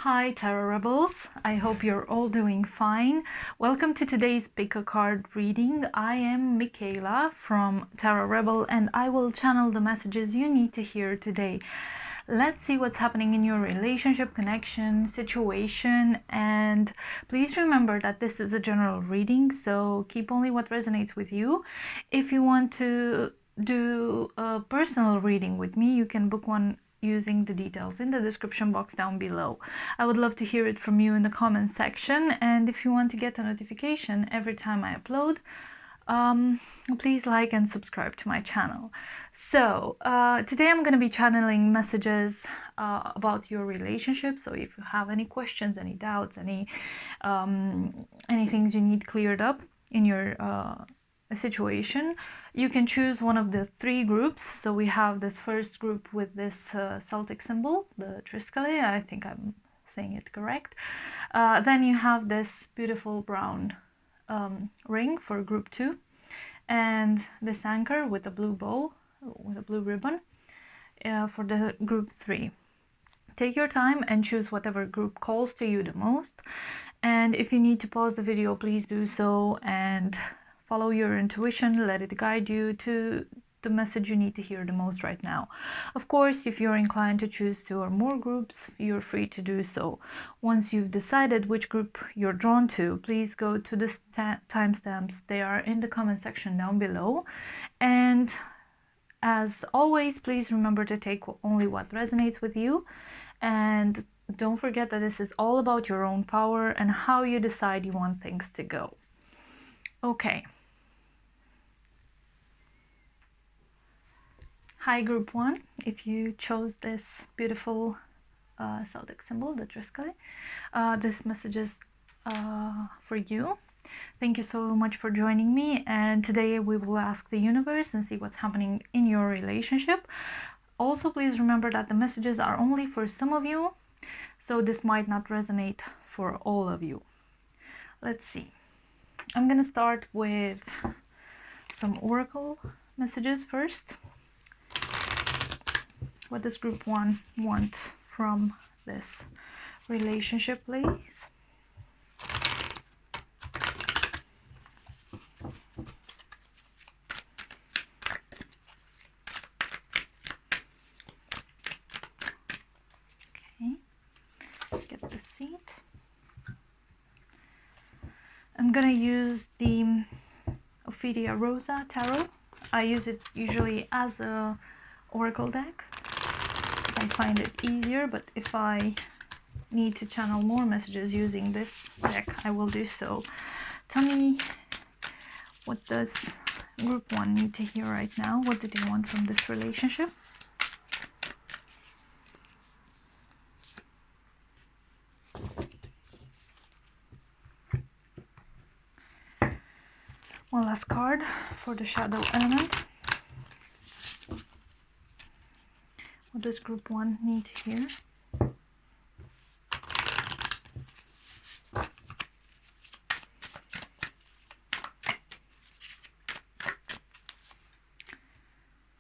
Hi Tarot Rebels, I hope you're all doing fine. Welcome to today's pick a card reading. I am Michaela from Tarot Rebel and I will channel the messages you need to hear today. Let's see what's happening in your relationship, connection, situation, and please remember that this is a general reading, so keep only what resonates with you. If you want to do a personal reading with me, you can book one using the details in the description box down below. I would love to hear it from you in the comments section, and if you want to get a notification every time I upload, please like and subscribe to my channel. So today I'm going to be channeling messages about your relationship. So if you have any questions, any doubts, any things you need cleared up in your situation, you can choose one of the three groups. So we have this first group with this Celtic symbol, the triskele. I think I'm saying it correct. Then you have this beautiful brown ring for group 2, and this anchor with a blue bow with a blue ribbon for the group 3. Take your time and choose whatever group calls to you the most, and if you need to pause the video, please do so and follow your intuition. Let it guide you to the message you need to hear the most right now. Of course, if you're inclined to choose 2 or more groups, you're free to do so. Once you've decided which group you're drawn to, please go to the timestamps. They are in the comment section down below. And as always, please remember to take only what resonates with you. And don't forget that this is all about your own power and how you decide you want things to go. Okay. Hi group 1, if you chose this beautiful Celtic symbol, the triskele, this message is for you. Thank you so much for joining me, and today we will ask the universe and see what's happening in your relationship. Also, please remember that the messages are only for some of you, so this might not resonate for all of you. Let's see. I'm gonna start with some oracle messages first. What does group 1 want from this relationship, please? Okay, get the seat. I'm gonna use the Ophidia Rosa Tarot. I use it usually as a oracle deck. I find it easier, but if I need to channel more messages using this deck, I will do so. Tell me, what does group 1 need to hear right now? What do they want from this relationship? One last card for the shadow element. What does group 1 need to hear?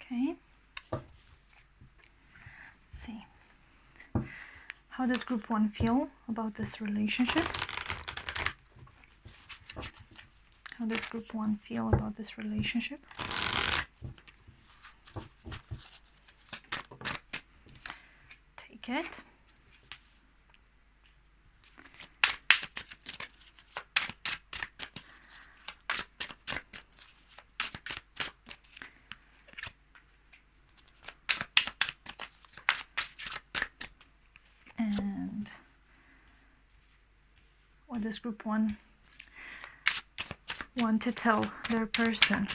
Okay. Let's see. How does group 1 feel about this relationship? How does group 1 feel about this relationship? Take it. And what does group 1 want to tell their person?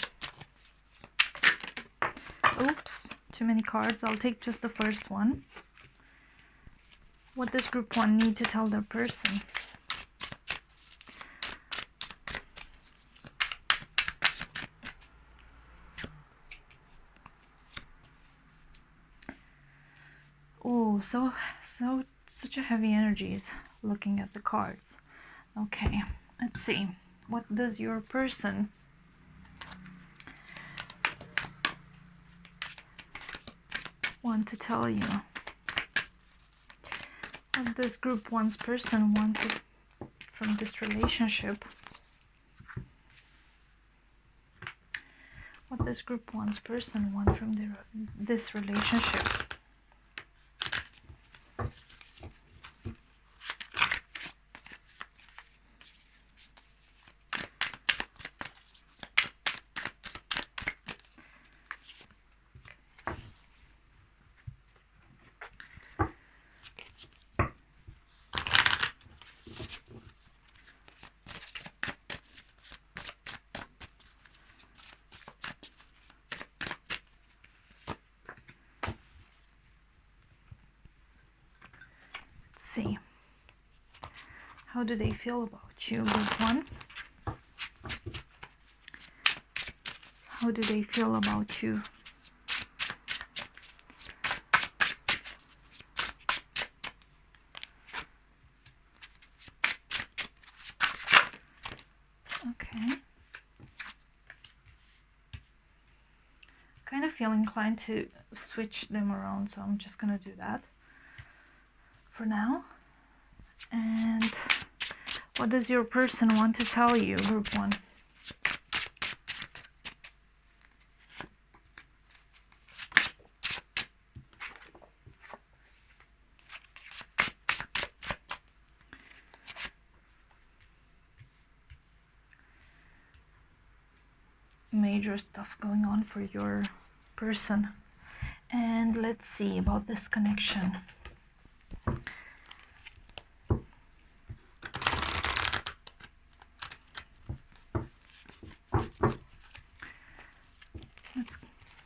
Oops, too many cards. I'll take just the first one. What does group 1 need to tell their person? Oh, such a heavy energies looking at the cards. Okay, let's see. What does your person want to tell you? What does group one's person want from this relationship? What does group one's person want from this relationship? See, how do they feel about you, group one? How do they feel about you? Okay. Kind of feel inclined to switch them around, so I'm just gonna do that for now. And what does your person want to tell you, group one? Major stuff going on for your person. And let's see about this connection.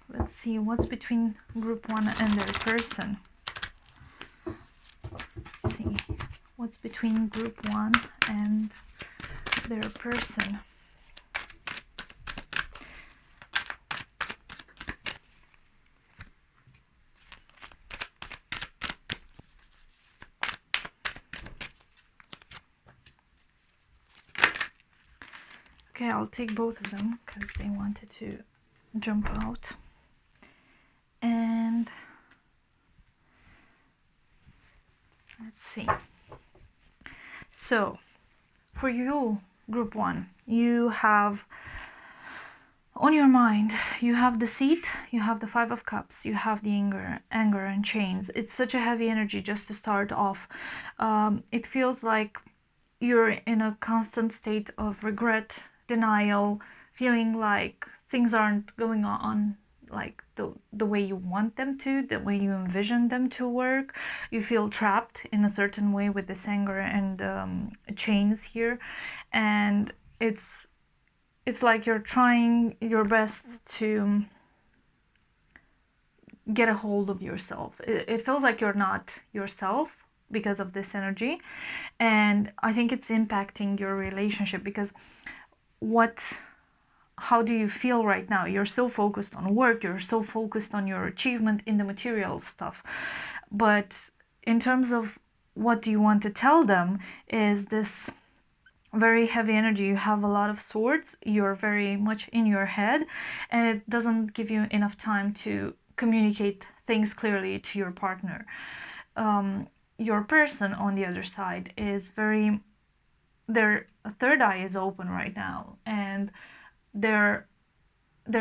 Let's see what's between group one and their person. Let's see what's between group one and their person. Okay, I'll take both of them because they wanted to jump out. And let's see. So, for you, group one, you have on your mind, you have the Seat, you have the Five of Cups, you have the anger and chains. It's such a heavy energy just to start off. It feels like you're in a constant state of regret, denial, feeling like things aren't going on like the way you want them to, the way you envision them to work. You feel trapped in a certain way with this anger and chains here, and it's like you're trying your best to get a hold of yourself. It feels like you're not yourself because of this energy, and I think it's impacting your relationship because how do you feel right now? You're so focused on work, you're so focused on your achievement in the material stuff, but in terms of what do you want to tell them is this very heavy energy. You have a lot of swords, you're very much in your head, and it doesn't give you enough time to communicate things clearly to your partner. Your person on the other side is their third eye is open right now, and they're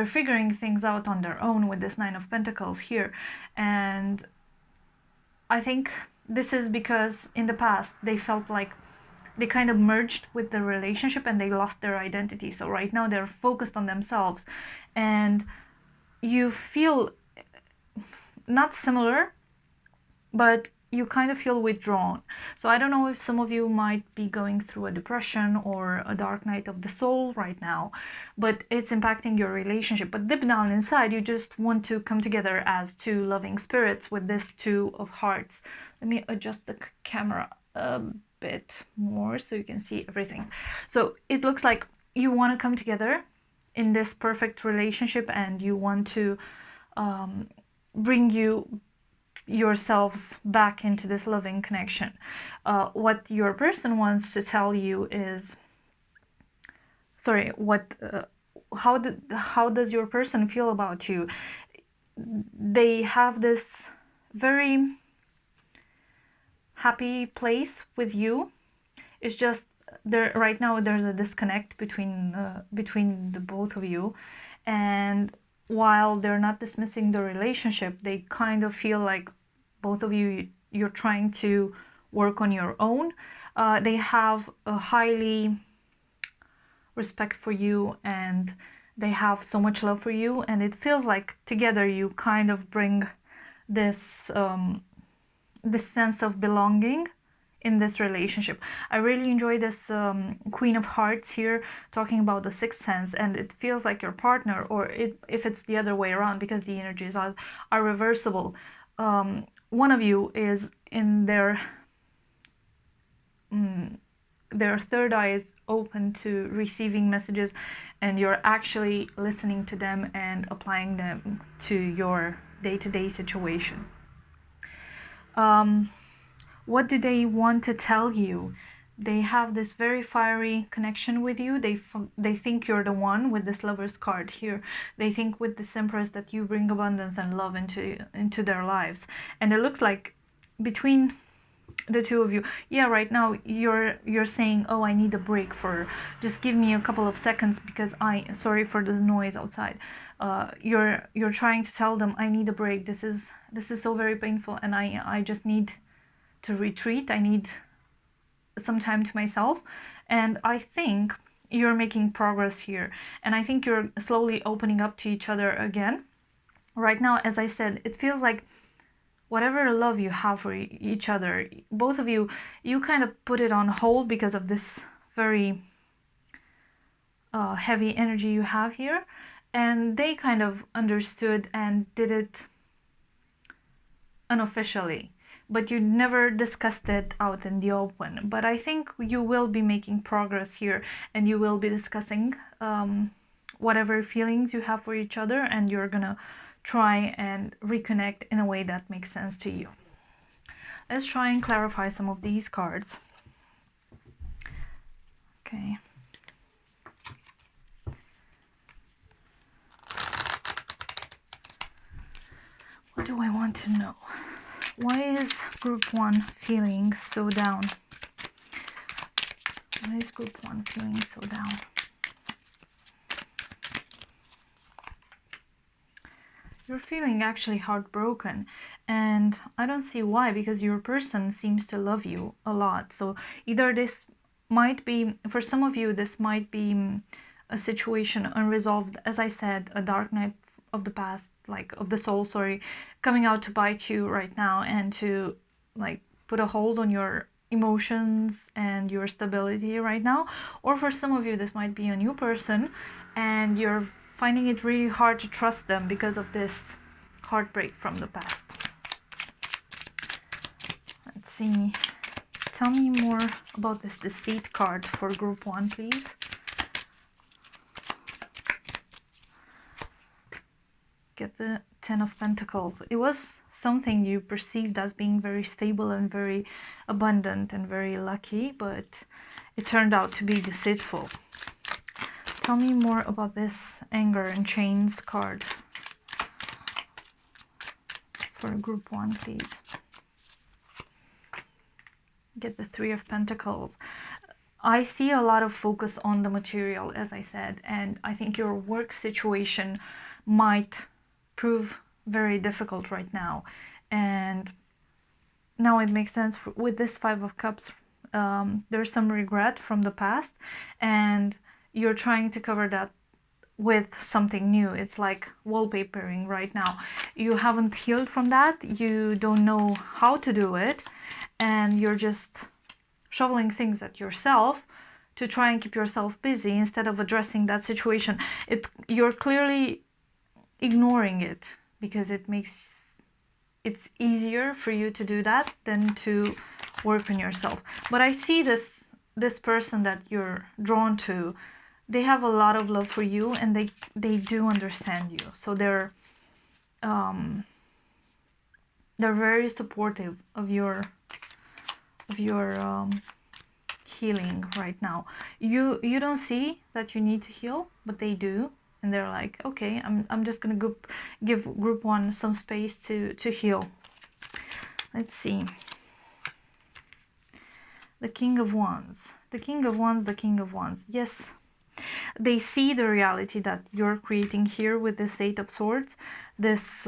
figuring things out on their own with this Nine of Pentacles here. And I think this is because in the past they felt like they kind of merged with the relationship and they lost their identity. So right now they're focused on themselves, and you feel not similar, but you kind of feel withdrawn. So I don't know if some of you might be going through a depression or a dark night of the soul right now, but it's impacting your relationship. But deep down inside, you just want to come together as two loving spirits with this Two of Hearts. Let me adjust the camera a bit more so you can see everything. So it looks like you want to come together in this perfect relationship, and you want to bring yourselves back into this loving connection. What your person wants to tell you is, sorry, how does your person feel about you? They have this very happy place with you. It's just there right now there's a disconnect between the both of you, and while they're not dismissing the relationship, they kind of feel like both of you, you're trying to work on your own. They have a highly respect for you, and they have so much love for you, and it feels like together you kind of bring this this sense of belonging in this relationship. I really enjoy this Queen of Hearts here talking about the sixth sense, and it feels like your partner, or if it's the other way around, because the energies are reversible, one of you is in their third eye is open to receiving messages, and you're actually listening to them and applying them to your day-to-day situation. What do they want to tell you? They have this very fiery connection with you. They think you're the one with this Lover's card here. They think with this Empress that you bring abundance and love into their lives. And it looks like between the two of you, yeah, right now you're saying, oh, I need a break, for just give me a couple of seconds because sorry for the noise outside. You're trying to tell them, I need a break. This is so very painful, and I just need to retreat. I need some time to myself. And I think you're making progress here, and I think you're slowly opening up to each other again. Right now, as I said, it feels like whatever love you have for each other, both of you kind of put it on hold because of this very heavy energy you have here, and they kind of understood and did it unofficially, but you never discussed it out in the open. But I think you will be making progress here, and you will be discussing whatever feelings you have for each other, and you're gonna try and reconnect in a way that makes sense to you. Let's try and clarify some of these cards. Okay. What do I want to know? Why is group 1 feeling so down? Why is group 1 feeling so down? You're feeling actually heartbroken, and I don't see why, because your person seems to love you a lot. So either this might be, for some of you, this might be a situation unresolved, as I said, a dark night of the past, like of the soul, sorry, coming out to bite you right now, and to like put a hold on your emotions and your stability right now. Or for some of you, this might be a new person, and you're finding it really hard to trust them because of this heartbreak from the past. Let's see. Tell me more about this deceit card for group 1, please. Get the 10 of Pentacles. It was something you perceived as being very stable and very abundant and very lucky, but it turned out to be deceitful. Tell me more about this Anger and Chains card for group 1, please. Get the 3 of Pentacles. I see a lot of focus on the material, as I said, and I think your work situation might prove very difficult right now. And now it makes sense with this 5 of Cups. There's some regret from the past, and you're trying to cover that with something new. It's like wallpapering right now. You haven't healed from that. You don't know how to do it, and you're just shoveling things at yourself to try and keep yourself busy instead of addressing that situation. You're clearly ignoring it because it's easier for you to do that than to work on yourself. But I see this person that you're drawn to, they have a lot of love for you, and they do understand you. So they're very supportive of your healing right now. You don't see that you need to heal, but they do, and they're like, okay, I'm just gonna give group 1 some space to heal. Let's see. The King of Wands. The King of Wands, the King of Wands. Yes, they see the reality that you're creating here with this Eight of Swords, this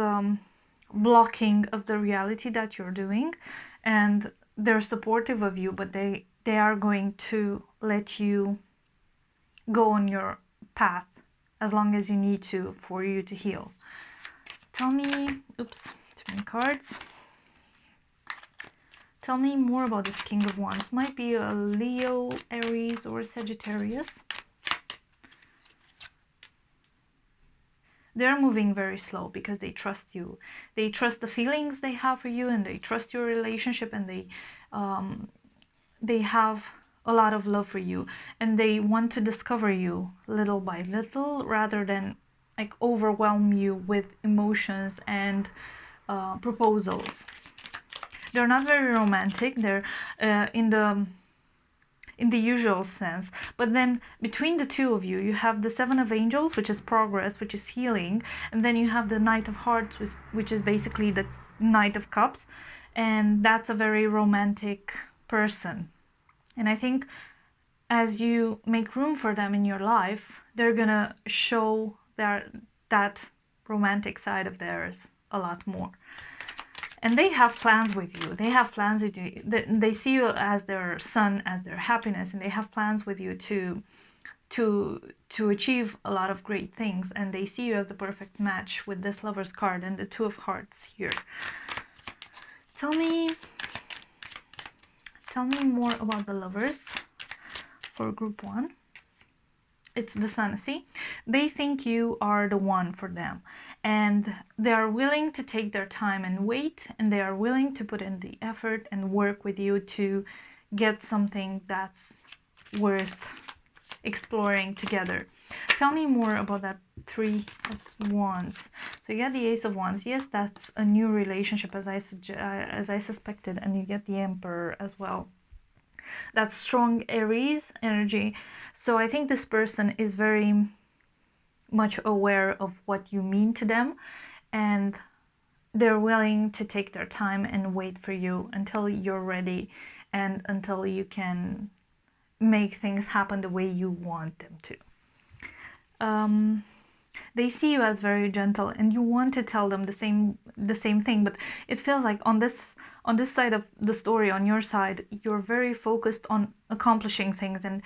blocking of the reality that you're doing, and they're supportive of you, but they are going to let you go on your path as long as you need to for you to heal. Tell me, oops, too many cards. Tell me more about this King of Wands. Might be a Leo, Aries, or Sagittarius. They're moving very slow because they trust you. They trust the feelings they have for you, and they trust your relationship, and they have a lot of love for you, and they want to discover you little by little rather than like overwhelm you with emotions and proposals. They're not very romantic. They're in the usual sense, but then between the two of you, you have the Seven of Angels, which is progress, which is healing, and then you have the Knight of Hearts, which is basically the Knight of Cups, and that's a very romantic person. And I think as you make room for them in your life, they're gonna show that romantic side of theirs a lot more. And they have plans with you. They have plans with you. They see you as their sun, as their happiness, and they have plans with you to achieve a lot of great things. And they see you as the perfect match with this Lover's card and the Two of Hearts here. Tell me more about the Lovers for group 1. It's the Sun. See, they think you are the one for them, and they are willing to take their time and wait, and they are willing to put in the effort and work with you to get something that's worth exploring together. Tell me more about that Three of Wands. So you get the Ace of Wands. Yes, that's a new relationship, as I suspected, and you get the Emperor as well. That's strong Aries energy. So I think this person is very much aware of what you mean to them, and they're willing to take their time and wait for you until you're ready and until you can make things happen the way you want them to. They see you as very gentle, and you want to tell them the same thing, but it feels like on this side of the story, on your side, you're very focused on accomplishing things and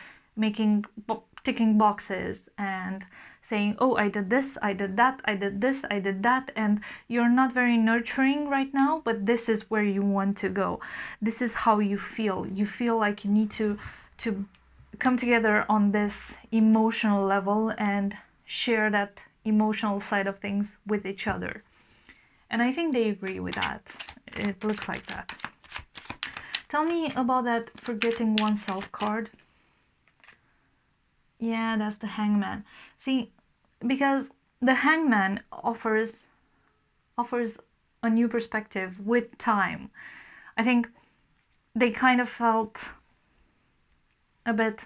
ticking boxes and saying, oh, I did this, I did that, I did this, I did that, and you're not very nurturing right now, but this is where you want to go. This is how you feel. You feel like you need to come together on this emotional level and share that emotional side of things with each other. And I think they agree with that. It looks like that. Tell me about that Forgetting Oneself card. Yeah, that's the Hangman. See, because the Hangman offers a new perspective with time. I think they kind of felt a bit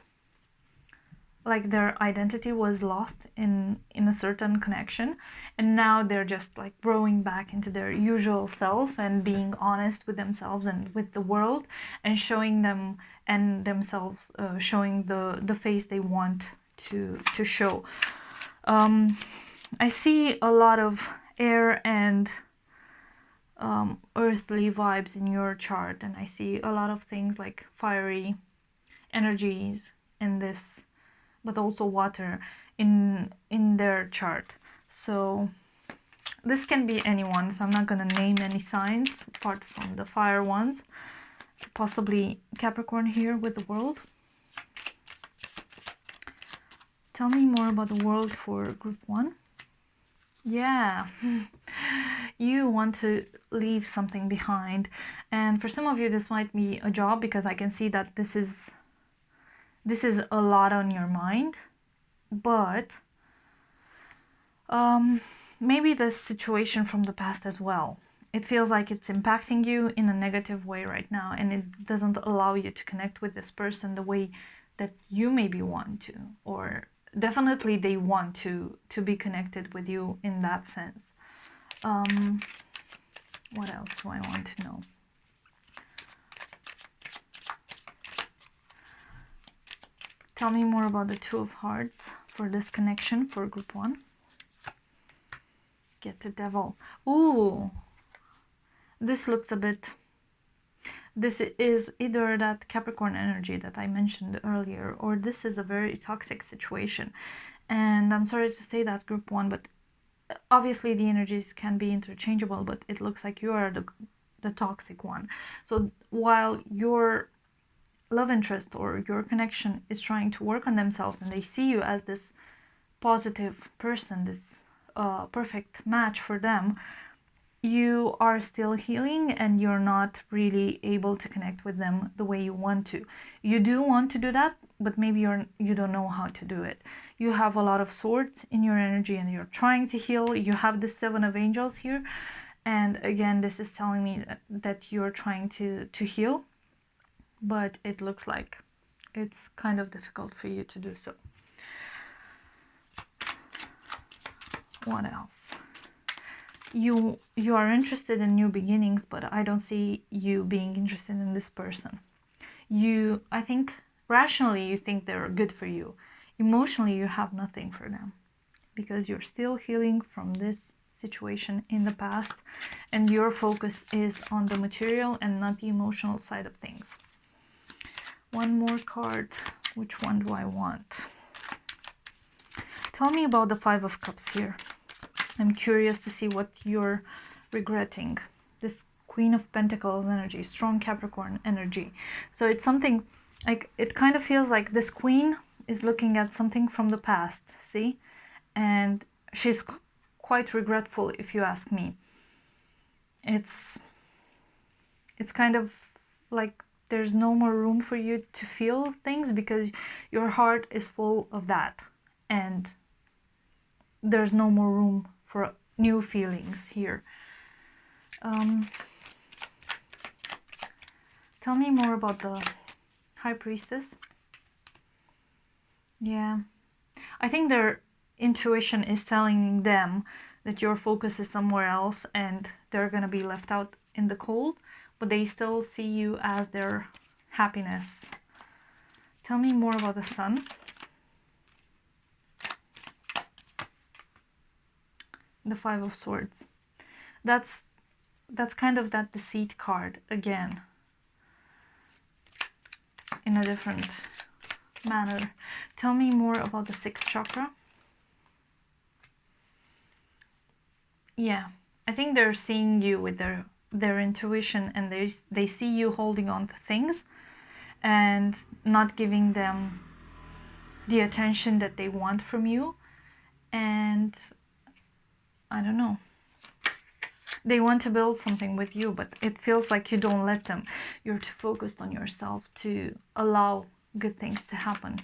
like their identity was lost in a certain connection, and now they're just like growing back into their usual self and being honest with themselves and with the world, and showing them and themselves showing the face they want to show. I see a lot of air and earthly vibes in your chart, and I see a lot of things like fiery energies in this, but also water in their chart. So this can be anyone, so I'm not going to name any signs apart from the fire ones. Possibly Capricorn here with the World. Tell me more about the World for group 1. Yeah, you want to leave something behind, and for some of you this might be a job, because I can see that this is a lot on your mind, but maybe the situation from the past as well. It feels like it's impacting you in a negative way right now, and it doesn't allow you to connect with this person the way that you maybe want to, or definitely they want to be connected with you in that sense. What else do I want to know? Tell me more about the Two of Hearts for this connection for group 1. Get the Devil. Ooh, this looks a bit... This is either that Capricorn energy that I mentioned earlier, or this is a very toxic situation. And I'm sorry to say that, group 1, but obviously the energies can be interchangeable, but it looks like you are the toxic one. So while your love interest or your connection is trying to work on themselves and they see you as this positive person, this perfect match for them, you are still healing and you're not really able to connect with them the way you want to. You do want to do that, but maybe you don't know how to do it. You have a lot of swords in your energy and you're trying to heal. You have the Seven of Angels here, and again, this is telling me that you're trying to heal, but it looks like it's kind of difficult for you to do so. What else? You are interested in new beginnings, but I don't see you being interested in this person. I think rationally you think they're good for you. Emotionally you have nothing for them because you're still healing from this situation in the past and your focus is on the material and not the emotional side of things. One more card. Which one do I want? Tell me about the Five of Cups here. I'm curious to see what you're regretting. This Queen of Pentacles energy, strong Capricorn energy. So it's something like, it kind of feels like this queen is looking at something from the past, see? And she's quite regretful, if you ask me. It's kind of like there's no more room for you to feel things because your heart is full of that. And there's no more room for new feelings here. Tell me more about the High Priestess. Yeah, I think their intuition is telling them that your focus is somewhere else and they're gonna be left out in the cold, but they still see you as their happiness. Tell me more about the Sun. The Five of Swords. That's kind of that deceit card again, in a different manner. Tell me more about the Sixth Chakra. Yeah, I think they're seeing you with their intuition, and they see you holding on to things and not giving them the attention that they want from you. And I don't know, they want to build something with you, but it feels like you don't let them. You're too focused on yourself to allow good things to happen.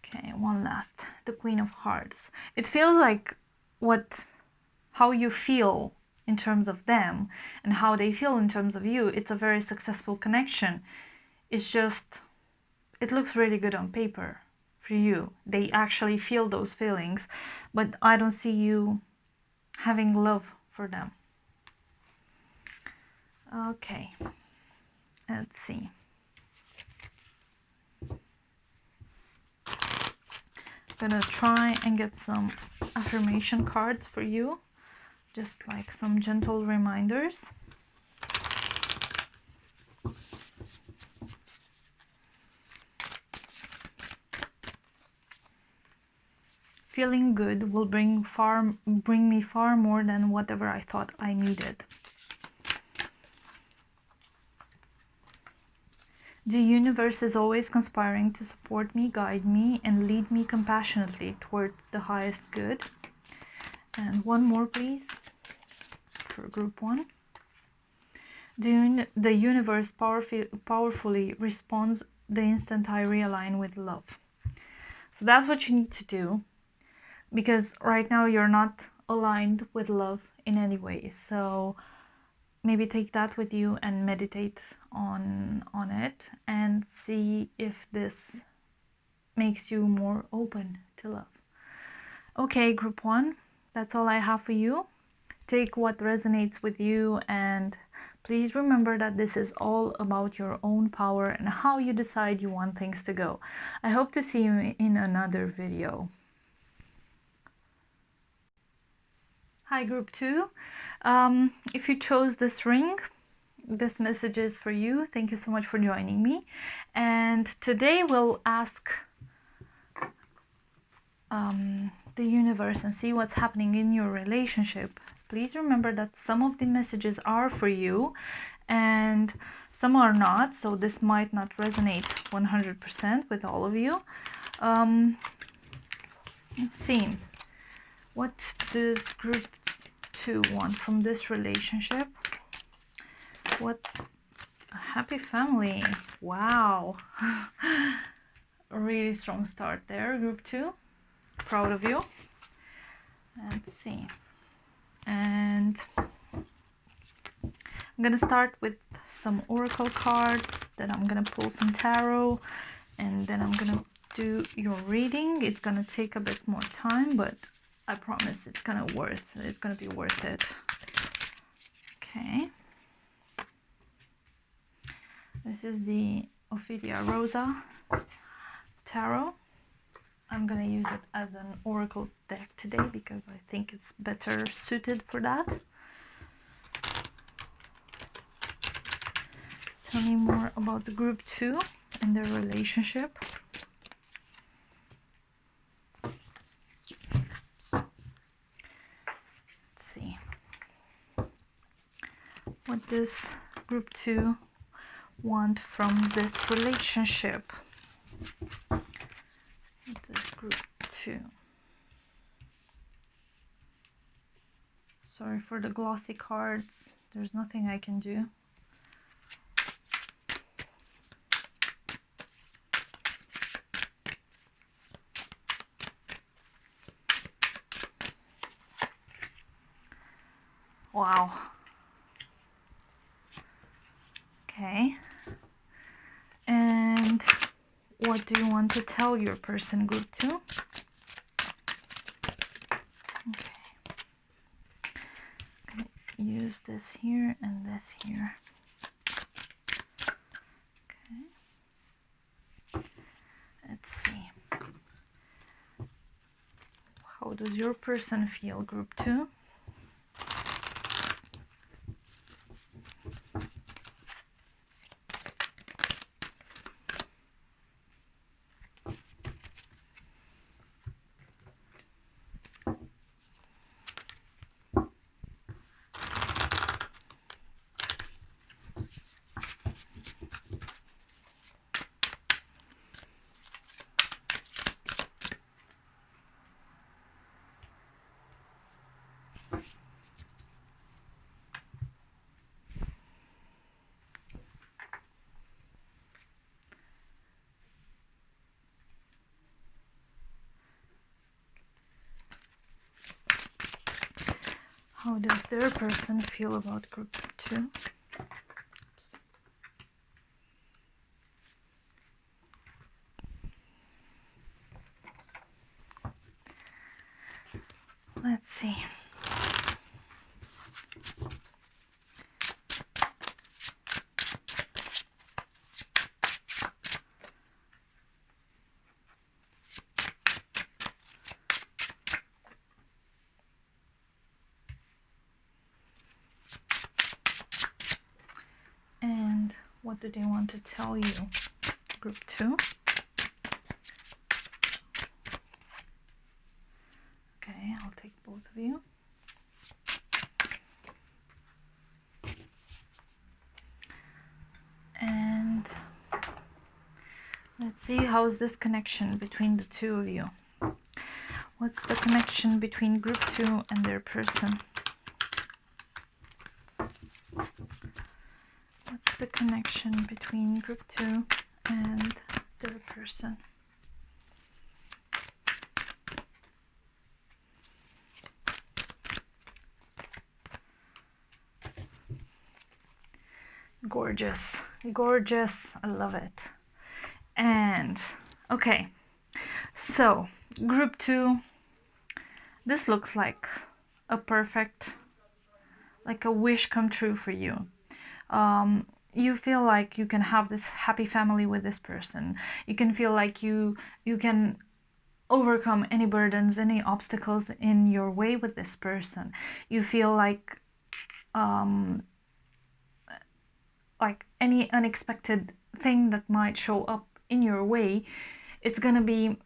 Okay, one last. The Queen of Hearts. It feels like how you feel in terms of them and how they feel in terms of you. It's a very successful connection. It's just, it looks really good on paper for you. They actually feel those feelings, but I don't see you having love for them. Okay, let's see. I'm gonna try and get some affirmation cards for you, just like some gentle reminders. Feeling good will bring me far more than whatever I thought I needed. The universe is always conspiring to support me, guide me, and lead me compassionately toward the highest good. And one more, please, for group 1. The universe powerfully responds the instant I realign with love. So that's what you need to do, because right now you're not aligned with love in any way. So maybe take that with you and meditate on it and see if this makes you more open to love. Okay, group 1, that's all I have for you. Take what resonates with you and Please remember that this is all about your own power and how you decide you want things to go. I hope to see you in another video. Hi Group 2. If you chose this ring, this message is for you. Thank you so much for joining me. And today we'll ask the universe and see what's happening in your relationship. Please remember that some of the messages are for you and some are not, so this might not resonate 100% with all of you. Let's see. What does Group 2 want from this relationship? What a happy family. Wow. A really strong start there, Group 2. Proud of you. Let's see. And I'm gonna start with some oracle cards, then I'm gonna pull some tarot, and then I'm gonna do your reading. It's gonna take a bit more time, but I promise it's gonna be worth it. Okay. This is the Ophidia Rosa Tarot. I'm gonna use it as an oracle deck today because I think it's better suited for that. Tell me more about the Group 2 and their relationship. Let's see. What does Group 2 want from this relationship? What does Group 2? Sorry for the glossy cards. There's nothing I can do. Wow. Okay. And what do you want to tell your person, Group 2? Okay. I'm gonna use this here and this here. Okay. Let's see. How does your person feel, Group 2? How does their person feel about Group 2? Oops. Let's see. And what do they want to tell you, Group 2? Okay, I'll take both of you. And let's see, how's this connection between the two of you? What's the connection between Group 2 and their person? What's the connection between Group 2 and their person? Gorgeous, gorgeous, I love it. And okay, so Group 2, this looks like a perfect, like a wish come true for you. You feel like you can have this happy family with this person. You can feel like you can overcome any burdens, any obstacles in your way with this person. You feel like any unexpected thing that might show up in your way, it's gonna be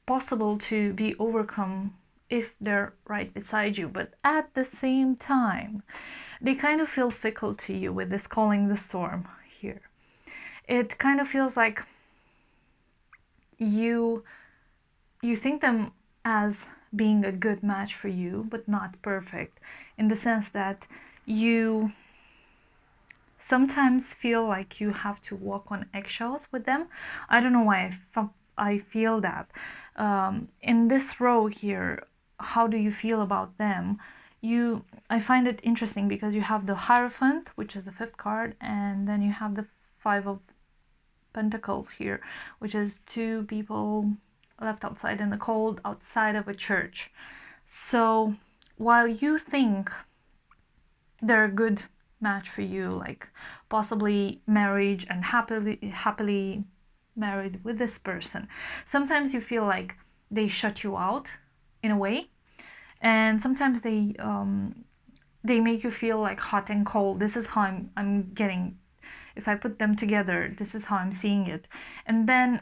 possible to be overcome if they're right beside you. But at the same time, they kind of feel fickle to you with this calling the storm here. It kind of feels like you think them as being a good match for you, but not perfect, in the sense that you sometimes feel like you have to walk on eggshells with them. I don't know why I feel that. In this row here, how do you feel about them? I find it interesting because you have the Hierophant, which is the 5th card, and then you have the 5 of Pentacles here, which is 2 people left outside in the cold outside of a church. So while you think they're a good match for you, like possibly marriage and happily married with this person, sometimes you feel like they shut you out in a way, and sometimes they make you feel like hot and cold. This is how I'm getting, if I put them together, this is how I'm seeing it. And then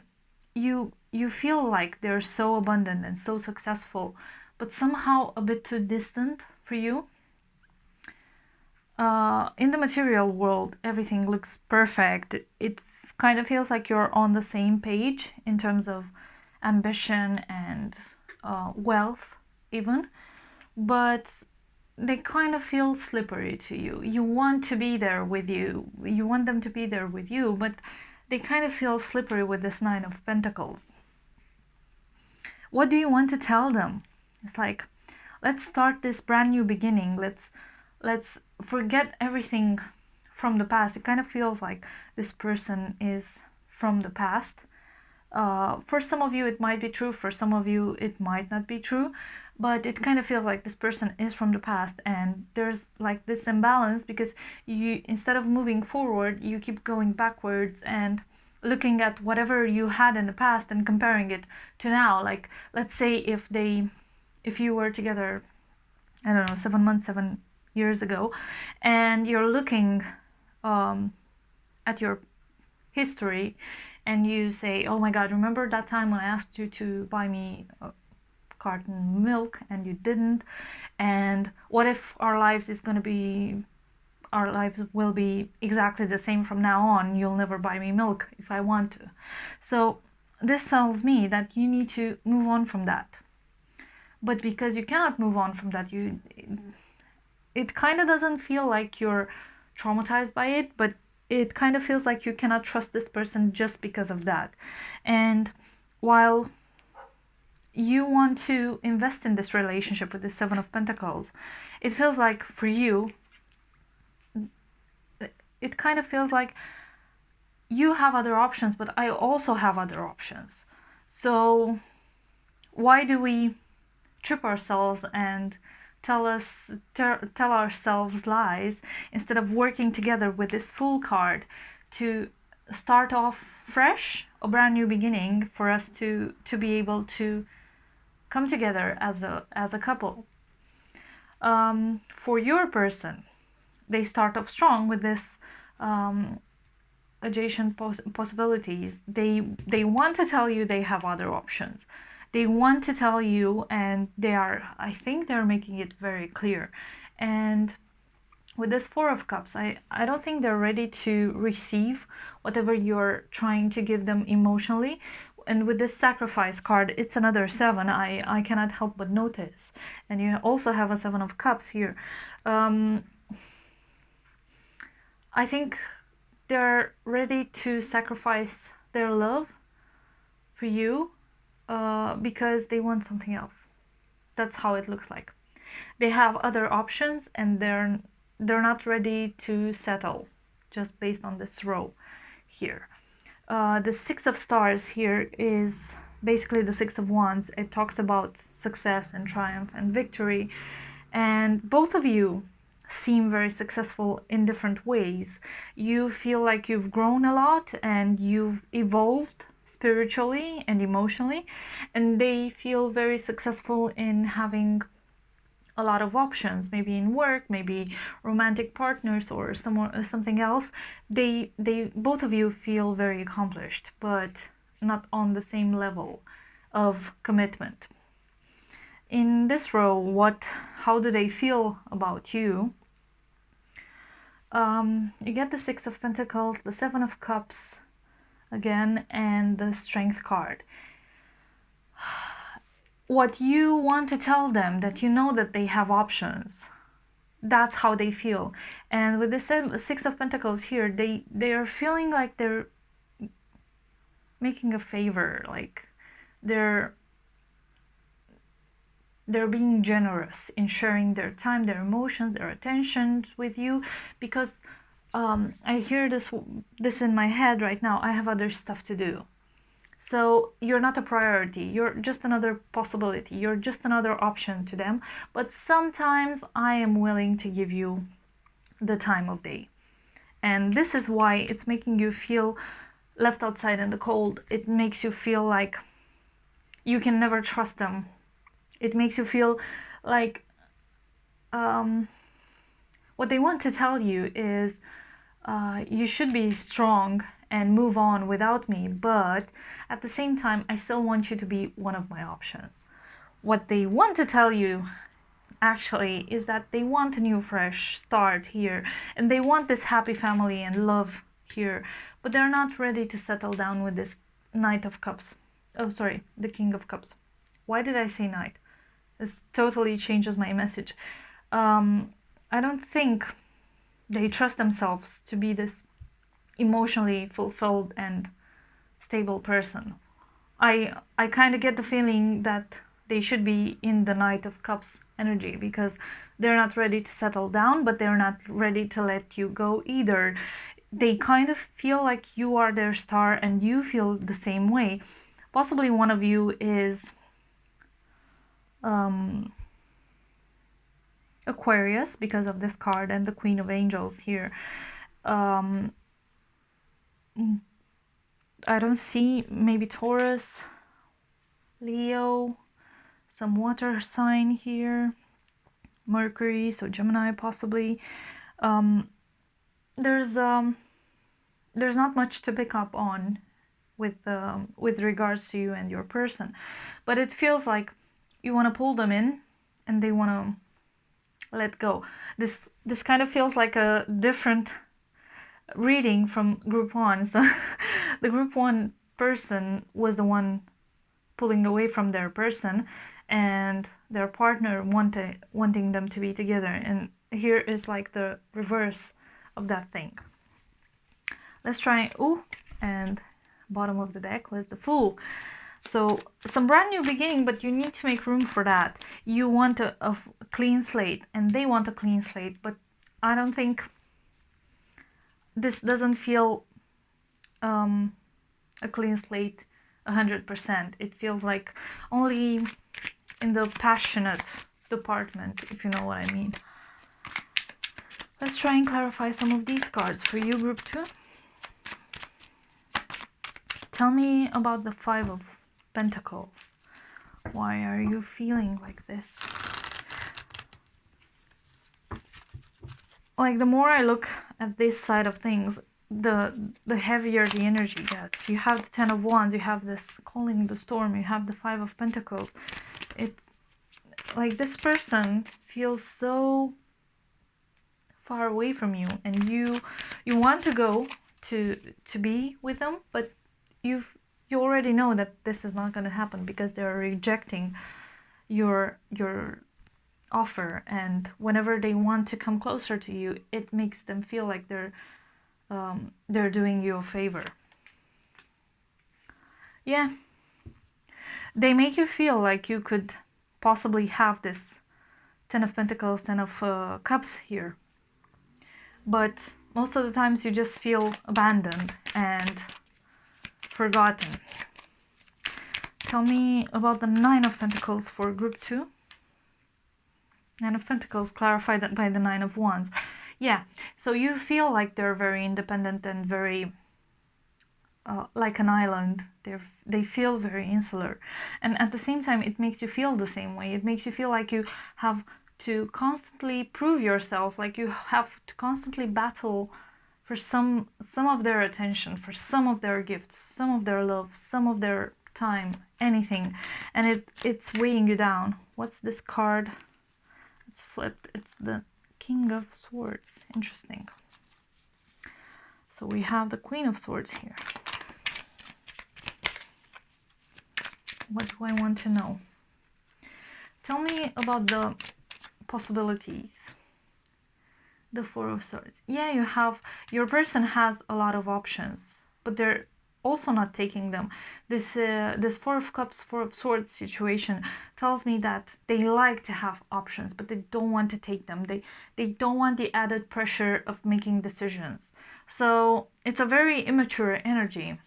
you feel like they're so abundant and so successful, but somehow a bit too distant for you. In the material world, everything looks perfect. It kind of feels like you're on the same page in terms of ambition and wealth even, but they kind of feel slippery to you. You want to be there with you. You want them to be there with you, but they kind of feel slippery with this 9 of Pentacles. What do you want to tell them? It's like, let's start this brand new beginning. Let's forget everything from the past. It kind of feels like this person is from the past. For some of you it might be true, for some of you it might not be true, but it kind of feels like this person is from the past, and there's like this imbalance because you, instead of moving forward, you keep going backwards and looking at whatever you had in the past and comparing it to now. Like, let's say if you were together, I don't know, 7 months, 7 years ago, and you're looking at your history and you say, oh my god, remember that time when I asked you to buy me a carton of milk and you didn't? And what if our lives will be exactly the same from now on? You'll never buy me milk if I want to. So this tells me that you need to move on from that. But because you cannot move on from that, it kind of doesn't feel like you're traumatized by it, but it kind of feels like you cannot trust this person just because of that. And while you want to invest in this relationship with the 7 of Pentacles, it feels like for you, it kind of feels like you have other options, but I also have other options. So why do we trip ourselves and tell ourselves lies instead of working together with this Fool card to start off fresh, a brand new beginning, for us to be able to come together as a couple. For your person, they start off strong with this adjacent possibilities. They want to tell you they have other options. They want to tell you, and I think they're making it very clear. And with this 4 of Cups, I don't think they're ready to receive whatever you're trying to give them emotionally. And with this Sacrifice card, it's another 7. I cannot help but notice. And you also have a 7 of Cups here. I think they're ready to sacrifice their love for you because they want something else. That's how it looks like. They have other options, and they're not ready to settle just based on this row here. The 6 of Stars here is basically the 6 of Wands. It talks about success and triumph and victory, and both of you seem very successful in different ways. You feel like you've grown a lot and you've evolved spiritually and emotionally, and they feel very successful in having a lot of options, maybe in work, maybe romantic partners or something else. They both of you feel very accomplished, but not on the same level of commitment. In this row, how do they feel about you? You get the Six of Pentacles, the Seven of Cups again, and the Strength card. What you want to tell them, that you know that they have options, that's how they feel. And with the Six of Pentacles here, they are feeling like they're making a favor, like they're being generous in sharing their time, their emotions, their attention with you, because I hear this in my head right now. I have other stuff to do. So you're not a priority. You're just another possibility. You're just another option to them. But sometimes I am willing to give you the time of day. And this is why it's making you feel left outside in the cold. It makes you feel like you can never trust them. It makes you feel like what they want to tell you is you should be strong and move on without me, but at the same time, I still want you to be one of my options. What they want to tell you actually is that they want a new fresh start here, and they want this happy family and love here, but they're not ready to settle down with this Knight of Cups. Oh, sorry, the King of Cups. Why did I say Knight? This totally changes my message. I don't think they trust themselves to be this emotionally fulfilled and stable person. I kind of get the feeling that they should be in the Knight of Cups energy, because they're not ready to settle down, but they're not ready to let you go either. They kind of feel like you are their star and you feel the same way. Possibly one of you is Aquarius, because of this card and the Queen of Angels here. I don't see, maybe Taurus, Leo, some water sign here, Mercury, so Gemini possibly. There's not much to pick up on with regards to you and your person, but it feels like you want to pull them in and they want to let go. This kind of feels like a different reading from group one. So the group one person was the one pulling away from their person, and their partner wanting them to be together, and here is like the reverse of that thing. Let's try. Oh, and bottom of the deck was the Fool. So some brand new beginning, but you need to make room for that. You want a clean slate, and they want a clean slate, but I don't think this doesn't feel a clean slate 100%. It feels like only in the passionate department, if you know what I mean. Let's try and clarify some of these cards for you, group 2. Tell me about the Five of Pentacles. Why are you feeling like this? Like, the more I look at this side of things, the heavier the energy gets. You have the Ten of Wands, you have this calling the storm, you have the Five of Pentacles. It, like, this person feels so far away from you, and you want to go to be with them, but you already know that this is not going to happen, because they're rejecting your offer, and whenever they want to come closer to you, it makes them feel like they're doing you a favor. Yeah, they make you feel like you could possibly have this Ten of Pentacles, Ten of Cups here, but most of the times you just feel abandoned and forgotten. Tell me about the Nine of Pentacles for group 2. Nine of Pentacles, clarified by the Nine of Wands. Yeah, so you feel like they're very independent and very like an island. They feel very insular, and at the same time it makes you feel the same way. It makes you feel like you have to constantly prove yourself, like you have to constantly battle for some of their attention, for some of their gifts, some of their love, some of their time, anything, and it's weighing you down. What's this card? It's flipped. It's the King of Swords. Interesting. So we have the Queen of Swords here. What do I want to know? Tell me about the possibilities. The Four of Swords. Yeah, your person has a lot of options, but they're also not taking them. This Four of Cups, Four of Swords situation tells me that they like to have options, but they don't want to take them. They don't want the added pressure of making decisions. So it's a very immature energy.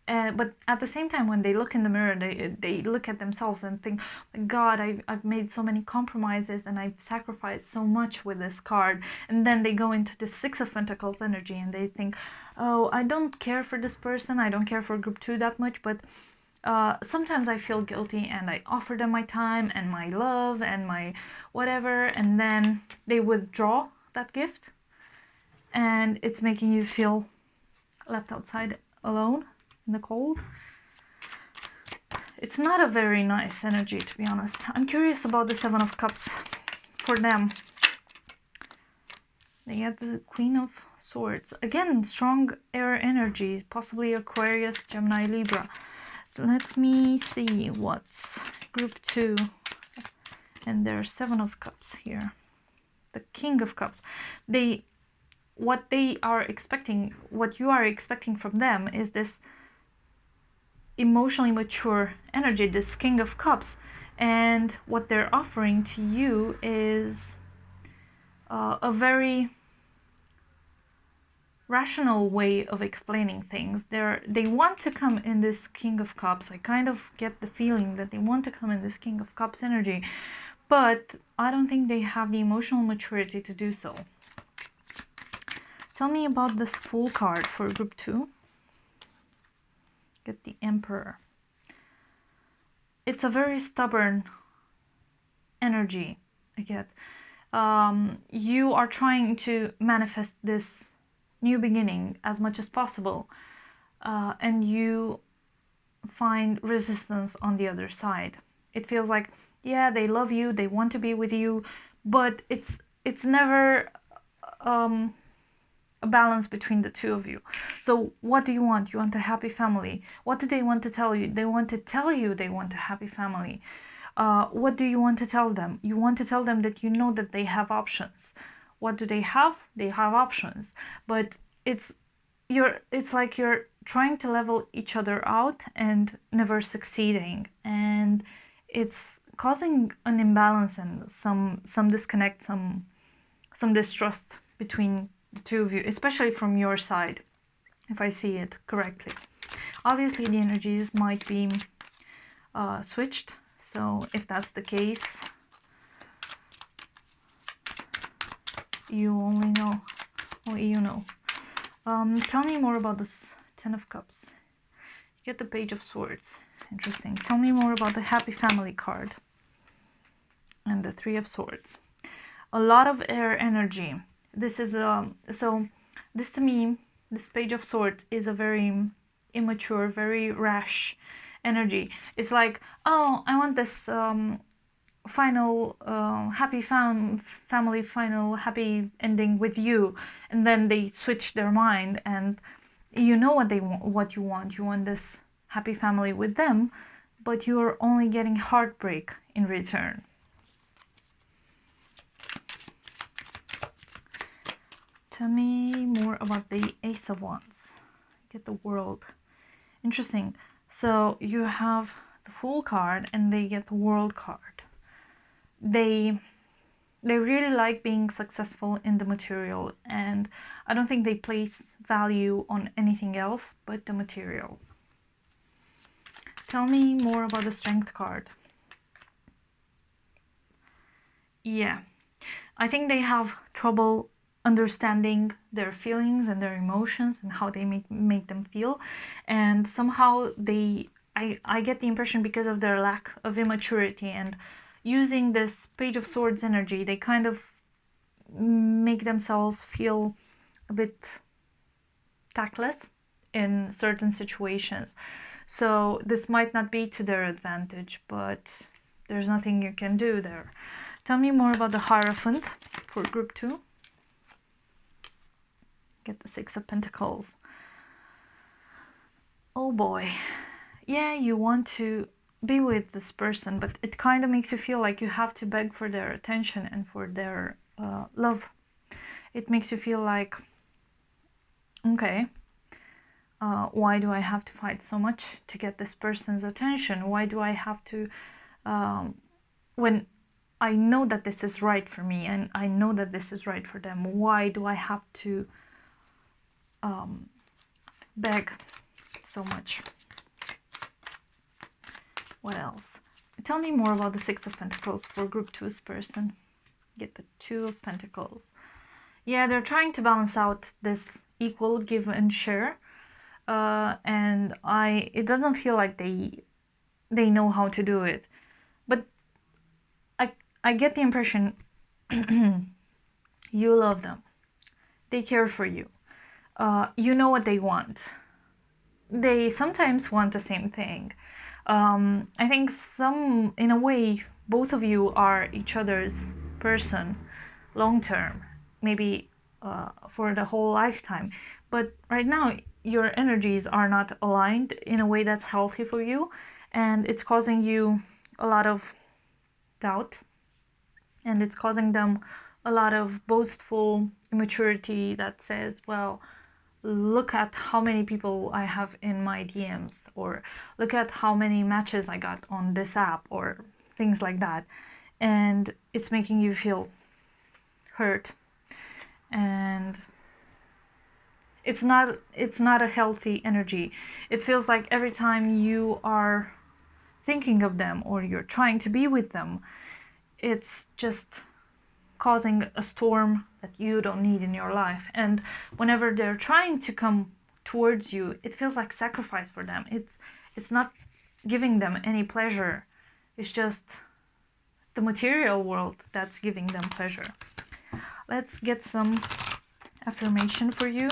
But at the same time, when they look in the mirror, they look at themselves and think, God, I've made so many compromises and I've sacrificed so much with this card. And then they go into the Six of Pentacles energy and they think, oh, I don't care for this person. I don't care for group 2 that much, but sometimes I feel guilty and I offer them my time and my love and my whatever. And then they withdraw that gift. And it's making you feel left outside alone. In the cold. It's not a very nice energy, to be honest. I'm curious about the Seven of Cups for them. They get the Queen of Swords. Again, strong air energy, possibly Aquarius, Gemini, Libra. Let me see what's group 2. And there's Seven of Cups here. The King of Cups. What you are expecting from them is this emotionally mature energy, this King of Cups, and what they're offering to you is a very rational way of explaining things. They want to come in this King of Cups. I kind of get the feeling that they want to come in this King of Cups energy, but I don't think they have the emotional maturity to do so. Tell me about this Fool card for group 2. Get the Emperor. It's a very stubborn energy I get. You are trying to manifest this new beginning as much as possible, and you find resistance on the other side. It feels like, yeah, they love you, they want to be with you, but it's never a balance between the two of you. So what do you want? You want a happy family. What do they want to tell you? They want to tell you they want a happy family. What do you want to tell them? You want to tell them that you know that they have options. What do they have? They have options. But it's like you're trying to level each other out and never succeeding. And it's causing an imbalance and some disconnect, some distrust between the two of you, especially from your side, if I see it correctly. Obviously the energies might be switched, so if that's the case, you only know what you know. Tell me more about this Ten of Cups. You get the Page of Swords. Interesting. Tell me more about the Happy Family card and the Three of Swords. A lot of air energy. This is so this to me, this Page of Swords is a very immature, very rash energy. It's like, oh, I want this final happy family, final happy ending with you, and then they switch their mind, and you know what they want, what you want. You want this happy family with them, but you're only getting heartbreak in return. Tell me more about the Ace of Wands. Get the World. Interesting. So you have the Fool card and they get the World card. They really like being successful in the material, and I don't think they place value on anything else but the material. Tell me more about the Strength card. Yeah, I think they have trouble understanding their feelings and their emotions and how they make them feel. And somehow I get the impression, because of their lack of immaturity and using this Page of Swords energy, they kind of make themselves feel a bit tactless in certain situations. So this might not be to their advantage, but there's nothing you can do there. Tell me more about the Hierophant for group 2. Get the Six of Pentacles. Oh boy. Yeah, you want to be with this person, but it kind of makes you feel like you have to beg for their attention and for their love. It makes you feel like, okay, why do I have to fight so much to get this person's attention? Why do I have to, when I know that this is right for me and I know that this is right for them, why do I have to beg so much? What else? Tell me more about the Six of Pentacles for group 2's person. Get the Two of Pentacles. Yeah, they're trying to balance out this equal give and share. And it doesn't feel like they know how to do it. But I get the impression you love them. They care for you. You know what they want. They sometimes want the same thing. I think in a way, both of you are each other's person long term, maybe for the whole lifetime. But right now, your energies are not aligned in a way that's healthy for you, and it's causing you a lot of doubt, and it's causing them a lot of boastful immaturity that says, well, look at how many people I have in my DMs, or look at how many matches I got on this app, or things like that. And it's making you feel hurt, and it's not a healthy energy. It feels like every time you are thinking of them or you're trying to be with them, it's just causing a storm that you don't need in your life. And whenever they're trying to come towards you, it feels like sacrifice for them. It's not giving them any pleasure. It's just the material world that's giving them pleasure. Let's get some affirmation for you,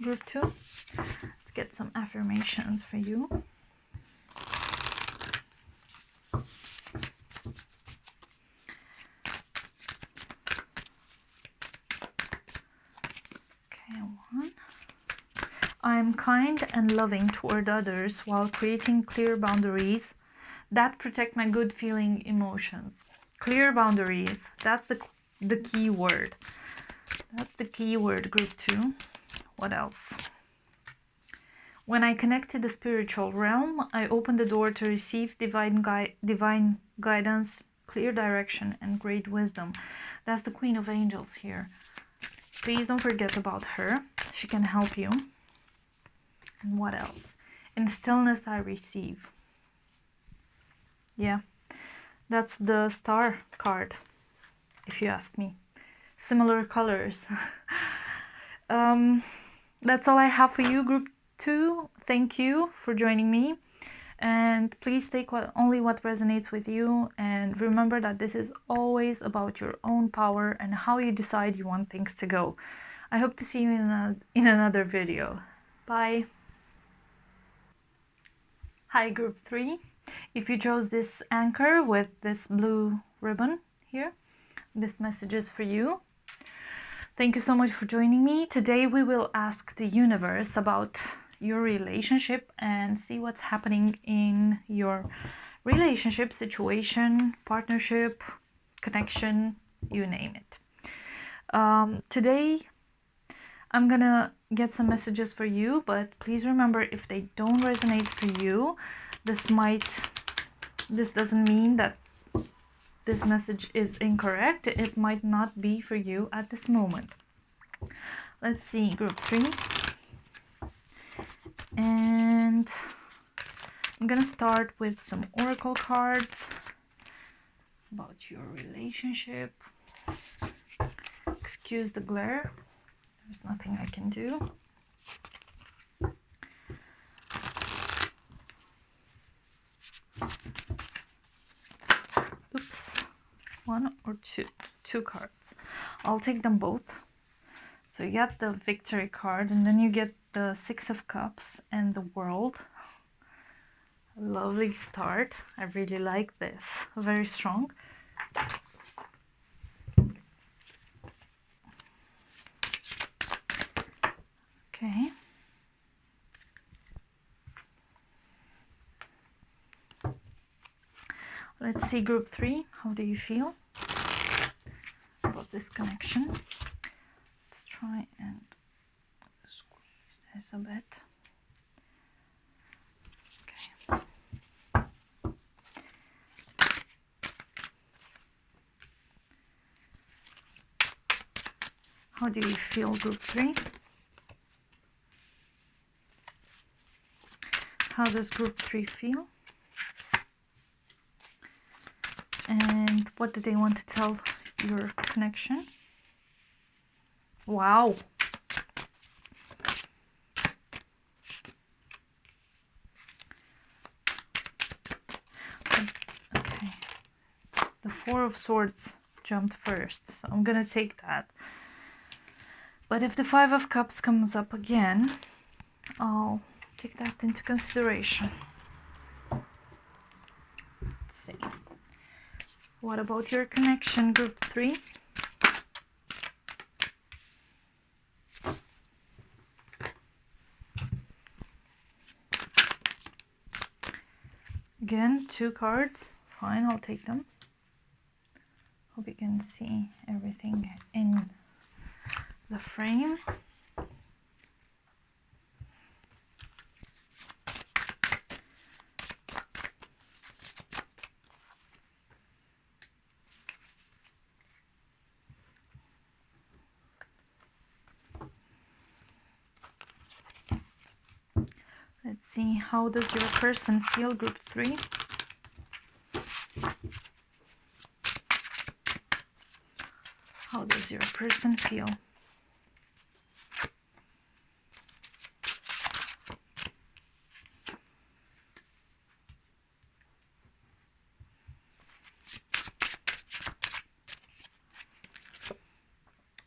group 2. Let's get some affirmations for you. One. I am kind and loving toward others while creating clear boundaries that protect my good feeling emotions. Clear boundaries, that's the key word. That's the key word, group 2. What else? When I connect to the spiritual realm, I open the door to receive divine guidance, clear direction, and great wisdom. That's the Queen of Angels here. Please don't forget about her. She can help you. And what else? In stillness I receive. Yeah, that's the Star card, if you ask me. Similar colors. That's all I have for you, group 2. Thank you for joining me. And please take only what resonates with you, and remember that this is always about your own power and how you decide you want things to go. I hope to see you in another video. Bye. Hi, group 3. If you chose this anchor with this blue ribbon here, this message is for you. Thank you so much for joining me. Today we will ask the universe about your relationship and see what's happening in your relationship, situation, partnership, connection, you name it. Today I'm gonna get some messages for you, but please remember, if they don't resonate for you, this doesn't mean that this message is incorrect. It might not be for you at this moment. Let's see, group 3. And I'm gonna start with some oracle cards about your relationship. Excuse the glare. There's nothing I can do. Oops. One or two cards. I'll take them both. So you get the victory card, and then you get the Six of Cups and the World. Lovely start. I really like this. Very strong. Okay. Let's see group 3. How do you feel about this connection? Let's try and squeeze this a bit. Okay. How do you feel group 3? How does group 3 feel? And what do they want to tell your connection? Wow. Okay. The Four of Swords jumped first, so I'm gonna take that. But if the Five of Cups comes up again, I'll take that into consideration. Let's see. What about your connection, group 3? Again, 2 cards. Fine, I'll take them. Hope you can see everything in the frame. Let's see, how does your person feel, group 3? How does your person feel?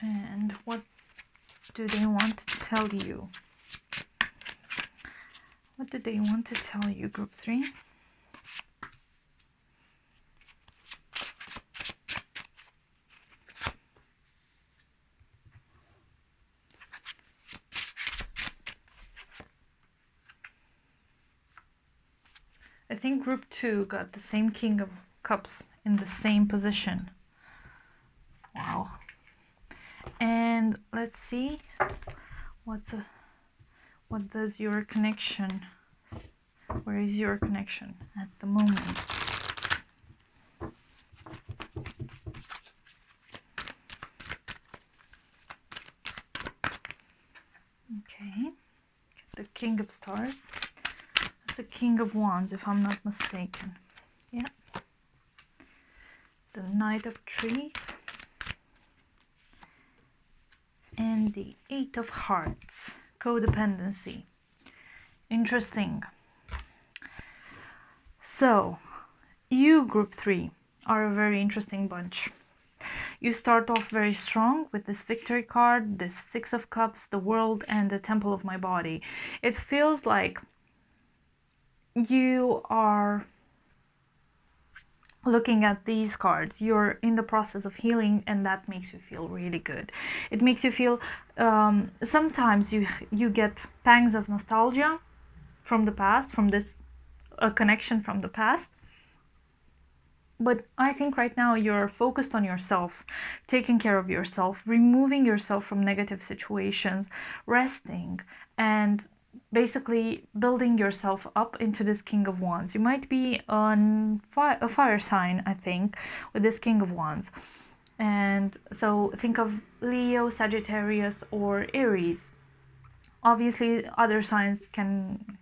And what do they want to tell you? What do they want to tell you, group 3? I think group 2 got the same King of Cups in the same position. Wow. And let's see what does your connection, where is your connection at the moment? Okay, the King of Stars. That's the King of Wands, if I'm not mistaken. Yeah. The Knight of Trees. And the Eight of Hearts. Codependency. Interesting. So, you, group 3, are a very interesting bunch. You start off very strong with this victory card, this Six of Cups, the World, and the Temple of My Body. It feels like you are looking at these cards, you're in the process of healing, and that makes you feel really good. It makes you feel, sometimes you get pangs of nostalgia from the past, from this connection from the past. But I think right now you're focused on yourself, taking care of yourself, removing yourself from negative situations, resting, and basically building yourself up into this King of Wands. You might be on a fire sign, I think, with this King of Wands. And so think of Leo, Sagittarius, or Aries. Obviously, other signs can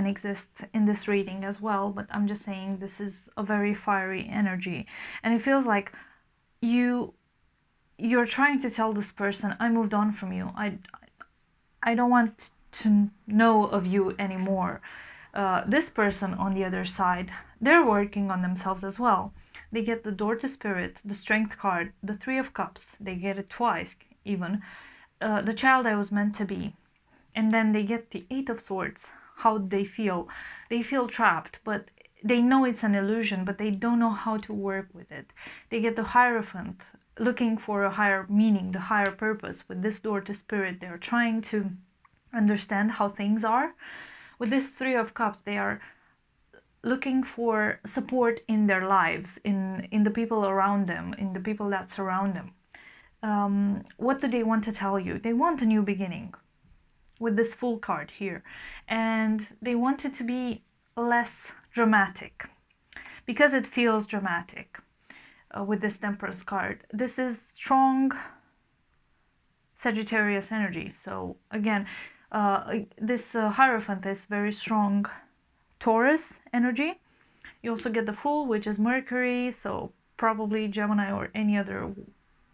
exist in this reading as well, but I'm just saying this is a very fiery energy, and it feels like you're trying to tell this person, I moved on from you. I don't want to know of you anymore. This person on the other side, they're working on themselves as well. They get the Door to Spirit, the Strength card, the Three of Cups. They get it twice even. The child I was meant to be. And then they get the Eight of Swords. How do they feel? They feel trapped, but they know it's an illusion, but they don't know how to work with it. They get the Hierophant, looking for a higher meaning, the higher purpose. With this Door to Spirit, they're trying to understand how things are. With this Three of Cups, they are looking for support in their lives, in the people around them, in the people that surround them. What do they want to tell you? They want a new beginning with this Fool card here, and they want it to be less dramatic because it feels dramatic. With this Temperance card, this is strong Sagittarius energy. So again, this Hierophant is very strong Taurus energy. You also get the Fool, which is Mercury, so probably Gemini or any other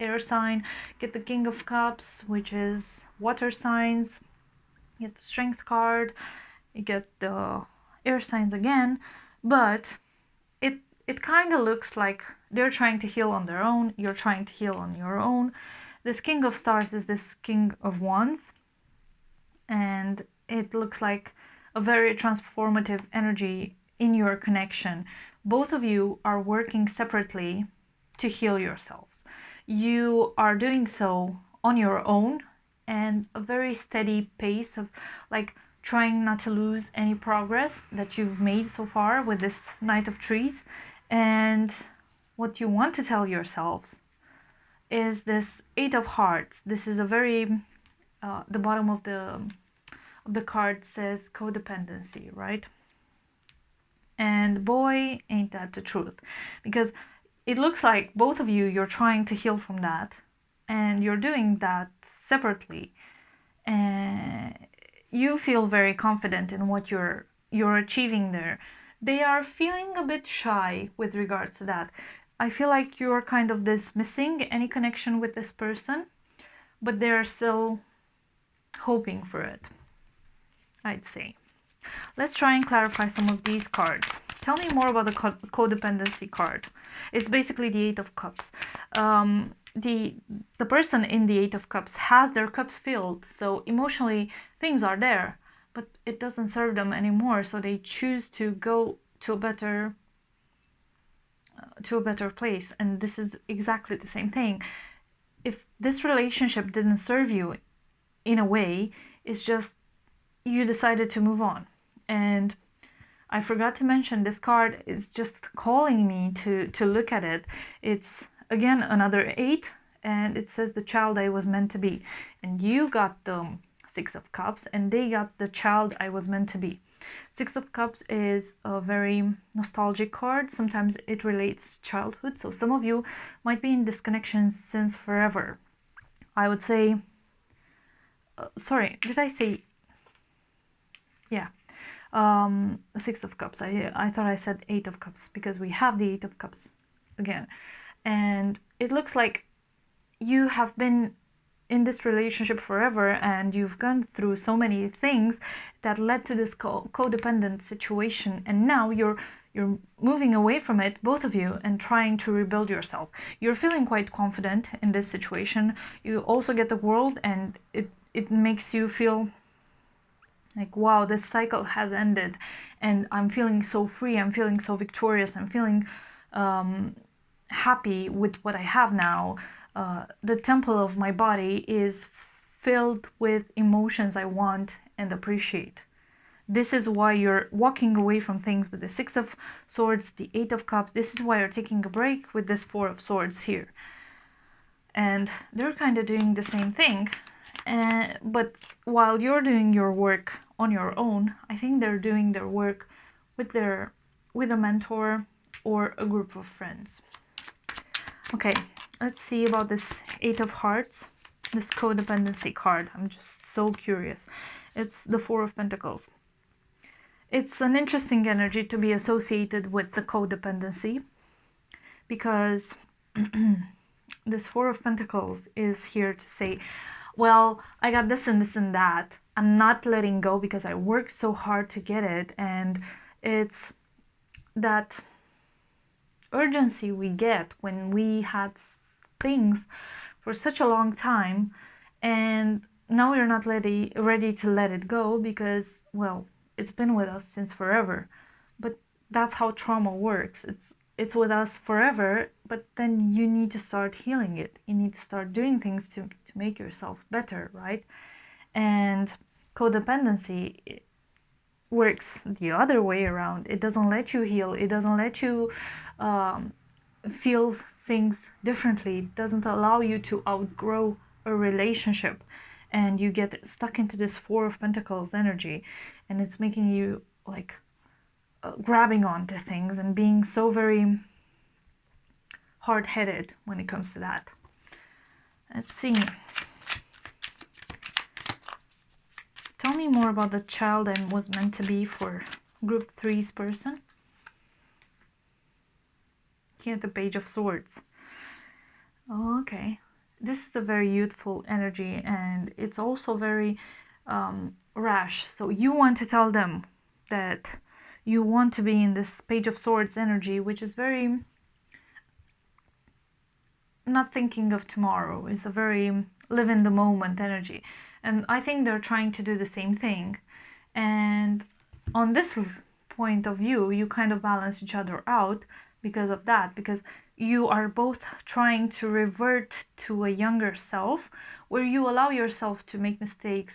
air sign. Get the King of Cups, which is water signs. You get the Strength card. You get the air signs again, but it kind of looks like they're trying to heal on their own. You're trying to heal on your own. This King of Stars is this King of Wands, and it looks like a very transformative energy in your connection. Both of you are working separately to heal yourselves. You are doing so on your own, and a very steady pace of like trying not to lose any progress that you've made so far with this Knight of Trees. And what you want to tell yourselves is this Eight of Hearts. This is a very the bottom of the card says codependency, right? And boy, ain't that the truth, because it looks like both of you, you're trying to heal from that, and you're doing that separately, and you feel very confident in what you're achieving there. They are feeling a bit shy with regards to that. I feel like you're kind of dismissing any connection with this person, but they're still hoping for it, I'd say. Let's try and clarify some of these cards. Tell me more about the codependency card. It's basically the Eight of Cups. The person in the Eight of Cups has their cups filled, so emotionally things are there, but it doesn't serve them anymore, so they choose to go to a better place. And this is exactly the same thing. If this relationship didn't serve you in a way, it's just you decided to move on. And I forgot to mention, this card is just calling me to look at it. It's again another 8, and it says the child I was meant to be. And you got the Six of Cups, and they got the child I was meant to be. Six of Cups is a very nostalgic card. Sometimes it relates childhood. So some of you might be in disconnection since forever. I would say, sorry, did I say, yeah. Six of Cups. I thought I said Eight of Cups because we have the Eight of Cups again. And it looks like you have been in this relationship forever, and you've gone through so many things that led to this codependent situation, and now you're moving away from it, both of you, and trying to rebuild yourself. You're feeling quite confident in this situation. You also get the World, and it makes you feel like, wow, this cycle has ended, and I'm feeling so free, I'm feeling so victorious, I'm feeling happy with what I have now. The temple of my body is filled with emotions I want and appreciate. This is why you're walking away from things with the Six of Swords, the Eight of Cups. This is why you're taking a break with this Four of Swords here. And they're kind of doing the same thing. But while you're doing your work on your own, I think they're doing their work with a mentor or a group of friends. Okay, let's see about this Eight of Hearts, this codependency card. I'm just so curious. It's the Four of Pentacles. It's an interesting energy to be associated with the codependency, because this Four of Pentacles is here to say, well, I got this and this and that. I'm not letting go because I worked so hard to get it. And it's that urgency we get when we had things for such a long time, and now we're not ready to let it go because, well, it's been with us since forever. But that's how trauma works. It's with us forever, but then you need to start healing it. You need to start doing things to make yourself better, right? And codependency works the other way around. It doesn't let you heal. It doesn't let you feel things differently. It doesn't allow you to outgrow a relationship, and you get stuck into this Four of Pentacles energy, and it's making you like grabbing onto things and being so very hard-headed when it comes to that. Let's see. Tell me more about the child I was meant to be for group 3's person. Here, the Page of Swords. Oh, okay. This is a very youthful energy, and it's also very rash. So you want to tell them that you want to be in this Page of Swords energy, which is very not thinking of tomorrow. It's a very live in the moment energy. And I think they're trying to do the same thing. And on this point of view, you kind of balance each other out because of that, because you are both trying to revert to a younger self where you allow yourself to make mistakes,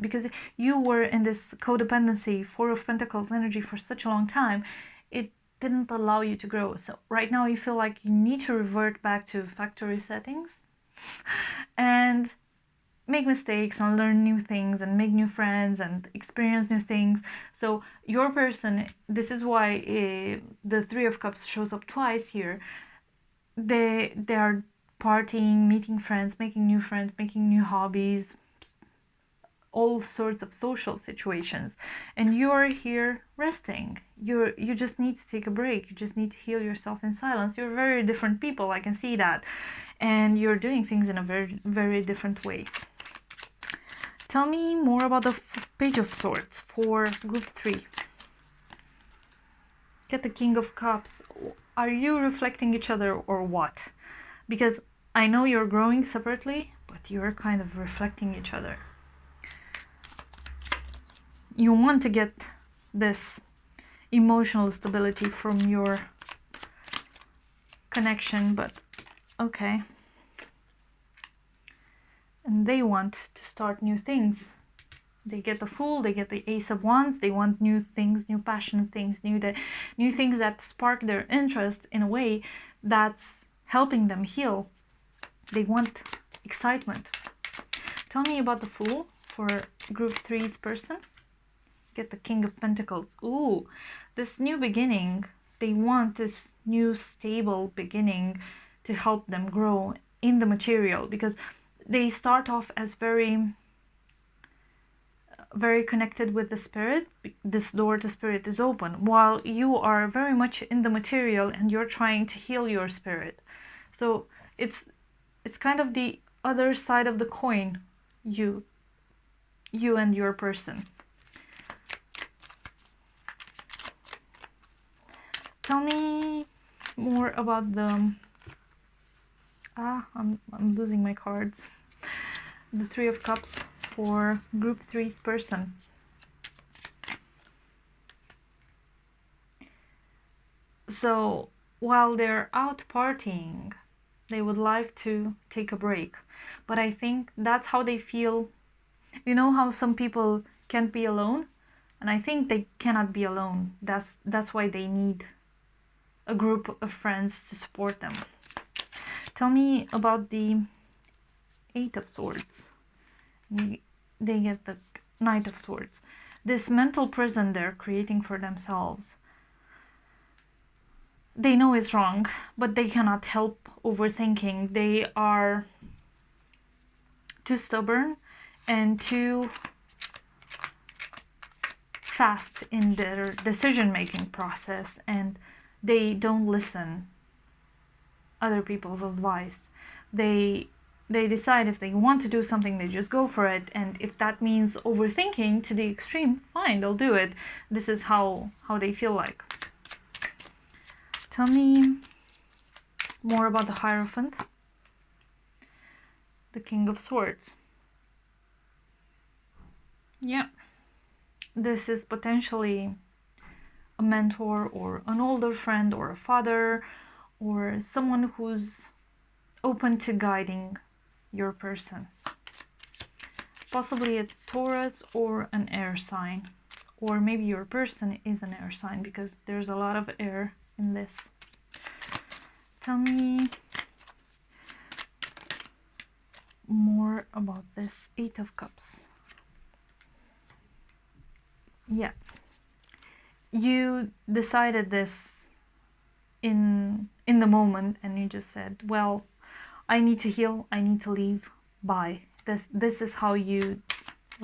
because you were in this codependency, Four of Pentacles energy for such a long time. It didn't allow you to grow. So right now you feel like you need to revert back to factory settings and make mistakes and learn new things and make new friends and experience new things. So your person, this is why the Three of Cups shows up twice here. They are partying, meeting friends, making new hobbies, all sorts of social situations, and you're here resting. You just need to take a break. You just need to heal yourself in silence. You're very different people, I can see that, and you're doing things in a very, very different way. Tell me more about the Page of Swords for group 3. Get the King of Cups. Are you reflecting each other or what? Because I know you're growing separately, but you're kind of reflecting each other. You want to get this emotional stability from your connection, but okay. And they want to start new things. They get the Fool, they get the Ace of Wands. They want new things, new passionate things, new things that spark their interest in a way that's helping them heal. They want excitement. Tell me about the Fool for group 3's person. Get the King of Pentacles. Ooh, this new beginning. They want this new stable beginning to help them grow in the material, because they start off as very connected with the spirit. This door to spirit is open, while you are very much in the material and you're trying to heal your spirit. So it's kind of the other side of the coin, you and your person. Tell me more about the I'm losing my cards. The Three of Cups for group 3's person. So while they're out partying, they would like to take a break, but I think that's how they feel. You know how some people can't be alone, and I think they cannot be alone. That's why they need a group of friends to support them. Tell me about the Eight of Swords. They get the Knight of Swords. This mental prison they're creating for themselves. They know it's wrong, but they cannot help overthinking. They are too stubborn and too fast in their decision-making process, and they don't listen other people's advice. they decide if they want to do something, they just go for it. And if that means overthinking to the extreme, fine, they'll do it. This is how they feel like. Tell me more about the Hierophant, the King of Swords. Yeah, this is potentially a mentor or an older friend or a father or someone who's open to guiding your person. Possibly a Taurus or an air sign, or maybe your person is an air sign because there's a lot of air in this. Tell me more about this Eight of Cups. Yeah, you decided this in the moment, and you just said, well, I need to heal, I need to leave, bye. This is how you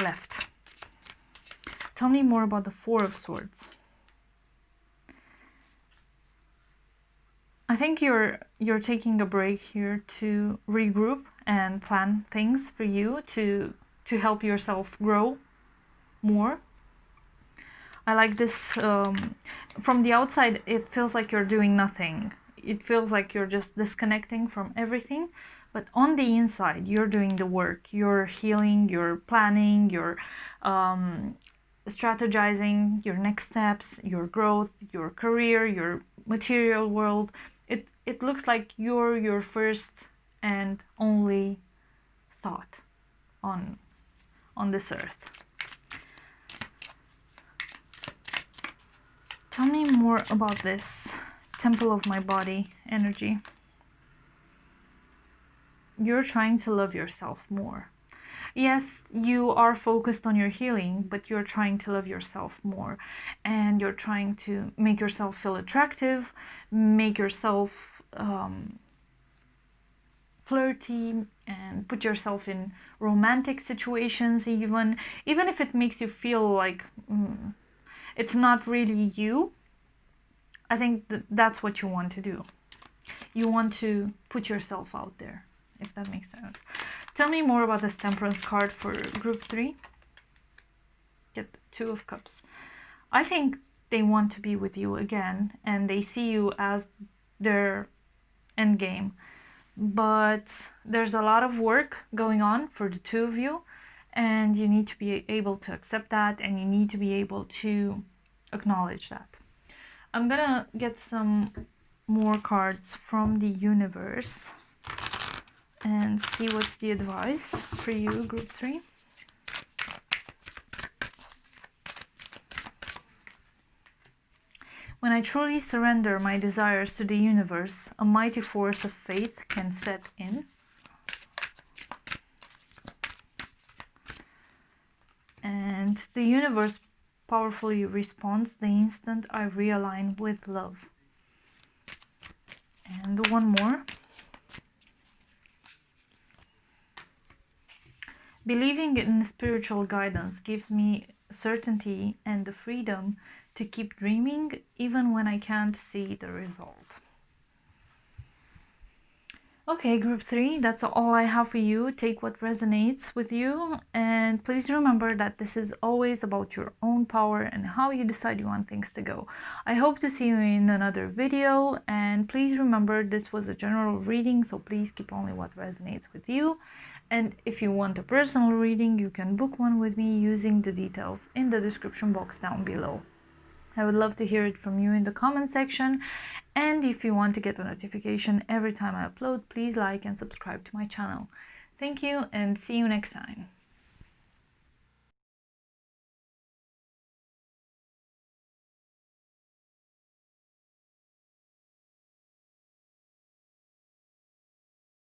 left. Tell me more about the Four of Swords. I think you're taking a break here to regroup and plan things for you to help yourself grow more. I like this. From the outside, it feels like you're doing nothing. It feels like you're just disconnecting from everything. But on the inside, you're doing the work. You're healing, you're planning, you're strategizing your next steps, your growth, your career, your material world. It looks like you're your first and only thought on this earth. Tell me more about this Temple of My Body energy. You're trying to love yourself more. Yes, you are focused on your healing, but you're trying to love yourself more. And you're trying to make yourself feel attractive, make yourself flirty, and put yourself in romantic situations even if it makes you feel like it's not really you. I think that's what you want to do. You want to put yourself out there, if that makes sense. Tell me more about this Temperance card for group 3. Get the Two of Cups. I think they want to be with you again, and they see you as their end game. But there's a lot of work going on for the two of you, and you need to be able to accept that, and you need to be able to acknowledge that. I'm gonna get some more cards from the universe and see what's the advice for you, group 3. When I truly surrender my desires to the universe, a mighty force of faith can set in. And the universe powerfully responds the instant I realign with love. And one more. Believing in spiritual guidance gives me certainty and the freedom to keep dreaming even when I can't see the result. Okay, group 3, that's all I have for you. Take what resonates with you, and please remember that this is always about your own power and how you decide you want things to go. I hope to see you in another video, and please remember this was a general reading, so please keep only what resonates with you. And if you want a personal reading, you can book one with me using the details in the description box down below. I would love to hear it from you in the comment section. And if you want to get a notification every time I upload, please like and subscribe to my channel. Thank you, and see you next time.